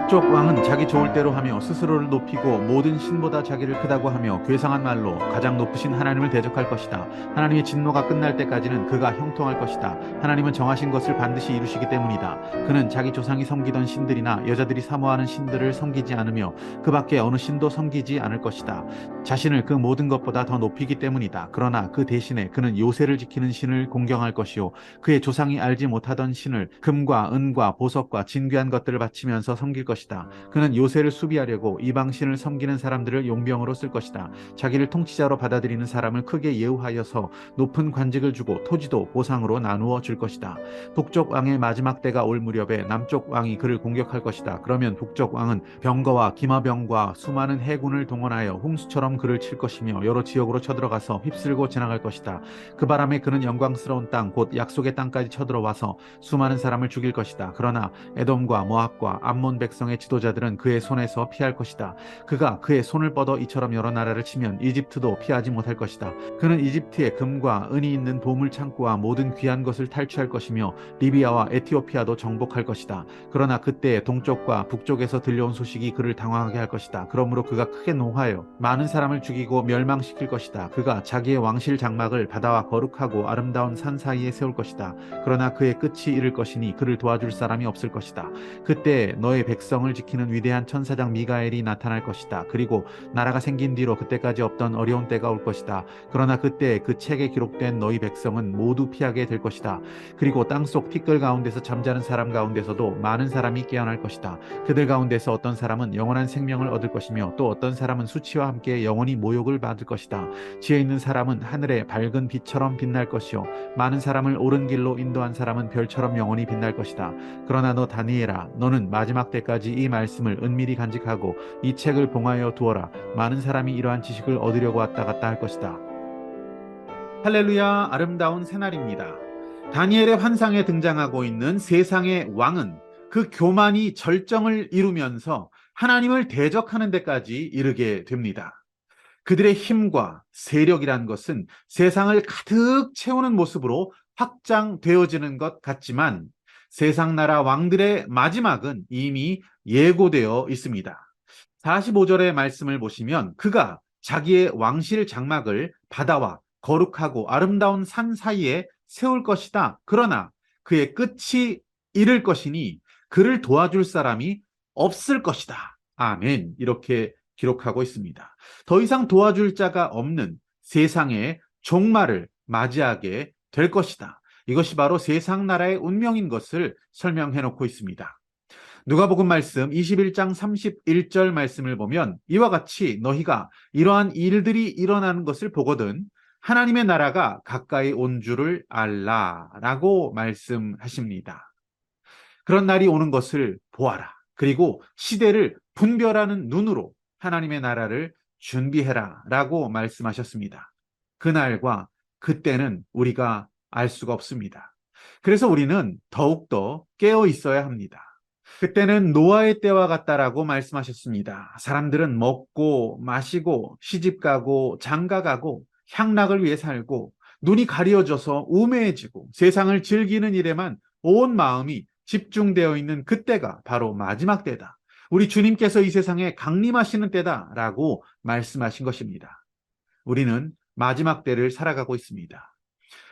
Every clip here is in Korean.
북쪽 왕은 자기 좋을 대로 하며 스스로를 높이고 모든 신보다 자기를 크다고 하며 괴상한 말로 가장 높으신 하나님을 대적할 것이다. 하나님의 진노가 끝날 때까지는 그가 형통할 것이다. 하나님은 정하신 것을 반드시 이루시기 때문이다. 그는 자기 조상이 섬기던 신들이나 여자들이 사모하는 신들을 섬기지 않으며 그 밖에 어느 신도 섬기지 않을 것이다. 자신을 그 모든 것보다 더 높이기 때문이다. 그러나 그 대신에 그는 요새를 지키는 신을 공경할 것이요 그의 조상이 알지 못하던 신을 금과 은과 보석과 진귀한 것들을 바치면서 섬길 것이다. 그는 요새를 수비하려고 이방신을 섬기는 사람들을 용병으로 쓸 것이다. 자기를 통치자로 받아들이는 사람을 크게 예우하여서 높은 관직을 주고 토지도 보상으로 나누어 줄 것이다. 북쪽 왕의 마지막 때가 올 무렵에 남쪽 왕이 그를 공격할 것이다. 그러면 북쪽 왕은 병거와 기마병과 수많은 해군을 동원하여 홍수처럼 그를 칠 것이며 여러 지역으로 쳐들어가서 휩쓸고 지나갈 것이다. 그 바람에 그는 영광스러운 땅 곧 약속의 땅까지 쳐들어와서 수많은 사람을 죽일 것이다. 그러나 에돔과 모압과 암몬 백성의 지도자들은 그의 손에서 피할 것이다. 그가 그의 손을 뻗어 이처럼 여러 나라를 치면 이집트도 피하지 못할 것이다. 그는 이집트의 금과 은이 있는 보물 창고와 모든 귀한 것을 탈취할 것이며 리비아와 에티오피아도 정복할 것이다. 그러나 그때 동쪽과 북쪽에서 들려온 소식이 그를 당황하게 할 것이다. 그러므로 그가 크게 노하여 많은 사람을 죽이고 멸망시킬 것이다. 그가 자기의 왕실 장막을 바다와 거룩하고 아름다운 산 사이에 세울 것이다. 그러나 그의 끝이 이를 것이니 그를 도와줄 사람이 없을 것이다. 그때 너의 백성을 지키는 위대한 천사장 미가엘이 나타날 것이다. 그리고 나라가 생긴 뒤로 그때까지 없던 어려운 때가 올 것이다. 그러나 그때 그 책에 기록된 너희 백성은 모두 피하게 될 것이다. 그리고 땅속 티끌 가운데서 잠자는 사람 가운데서도 많은 사람이 깨어날 것이다. 그들 가운데서 어떤 사람은 영원한 생명을 얻을 것이며 또 어떤 사람은 수치와 함께 영원히 모욕을 받을 것이다. 지혜 있는 사람은 하늘의 밝은 빛처럼 빛날 것이요 많은 사람을 옳은 길로 인도한 사람은 별처럼 영원히 빛날 것이다. 그러나 너 다니엘아, 너는 마지막 때까지 이 말씀을 은밀히 간직하고 이 책을 봉하여 두어라. 많은 사람이 이러한 지식을 얻으려고 왔다 갔다 할 것이다. 할렐루야, 아름다운 새날입니다. 다니엘의 환상에 등장하고 있는 세상의 왕은 그 교만이 절정을 이루면서 하나님을 대적하는 데까지 이르게 됩니다. 그들의 힘과 세력이란 것은 세상을 가득 채우는 모습으로 확장되어지는 것 같지만 세상 나라 왕들의 마지막은 이미 예고되어 있습니다. 45절의 말씀을 보시면 그가 자기의 왕실 장막을 바다와 거룩하고 아름다운 산 사이에 세울 것이다. 그러나 그의 끝이 이를 것이니 그를 도와줄 사람이 없을 것이다. 아멘. 이렇게 기록하고 있습니다. 더 이상 도와줄 자가 없는 세상의 종말을 맞이하게 될 것이다. 이것이 바로 세상 나라의 운명인 것을 설명해 놓고 있습니다. 누가복음 말씀 21장 31절 말씀을 보면 이와 같이 너희가 이러한 일들이 일어나는 것을 보거든 하나님의 나라가 가까이 온 줄을 알라라고 말씀하십니다. 그런 날이 오는 것을 보아라. 그리고 시대를 분별하는 눈으로 하나님의 나라를 준비해라 라고 말씀하셨습니다. 그날과 그때는 우리가 알 수가 없습니다. 그래서 우리는 더욱더 깨어 있어야 합니다. 그때는 노아의 때와 같다라고 말씀하셨습니다. 사람들은 먹고 마시고 시집가고 장가가고 향락을 위해 살고 눈이 가려져서 우매해지고 세상을 즐기는 일에만 온 마음이 집중되어 있는 그때가 바로 마지막 때다. 우리 주님께서 이 세상에 강림하시는 때다라고 말씀하신 것입니다. 우리는 마지막 때를 살아가고 있습니다.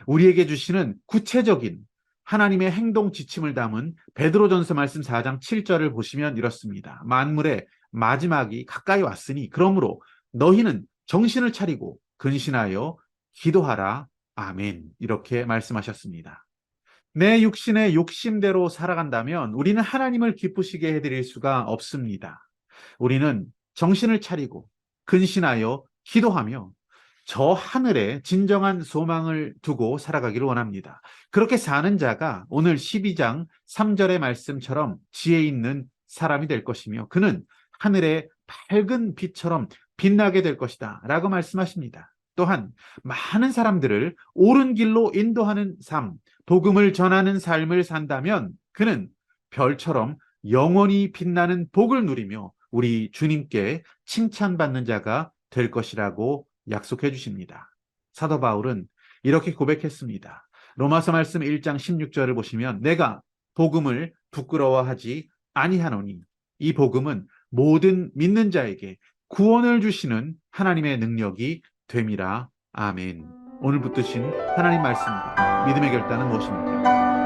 우리에게 주시는 구체적인 하나님의 행동 지침을 담은 베드로전서 말씀 4장 7절을 보시면 이렇습니다. 만물의 마지막이 가까이 왔으니 그러므로 너희는 정신을 차리고 근신하여 기도하라. 아멘. 이렇게 말씀하셨습니다. 내 육신의 욕심대로 살아간다면 우리는 하나님을 기쁘시게 해드릴 수가 없습니다. 우리는 정신을 차리고 근신하여 기도하며 저 하늘에 진정한 소망을 두고 살아가기를 원합니다. 그렇게 사는 자가 오늘 12장 3절의 말씀처럼 지혜 있는 사람이 될 것이며 그는 하늘의 밝은 빛처럼 빛나게 될 것이다 라고 말씀하십니다. 또한 많은 사람들을 옳은 길로 인도하는 삶, 복음을 전하는 삶을 산다면 그는 별처럼 영원히 빛나는 복을 누리며 우리 주님께 칭찬받는 자가 될 것이라고 약속해 주십니다. 사도 바울은 이렇게 고백했습니다. 로마서 말씀 1장 16절을 보시면 내가 복음을 부끄러워하지 아니하노니 이 복음은 모든 믿는 자에게 구원을 주시는 하나님의 능력이 됨이라. 아멘. 오늘 붙드신 하나님 말씀입니다. 믿음의 결단은 무엇입니까?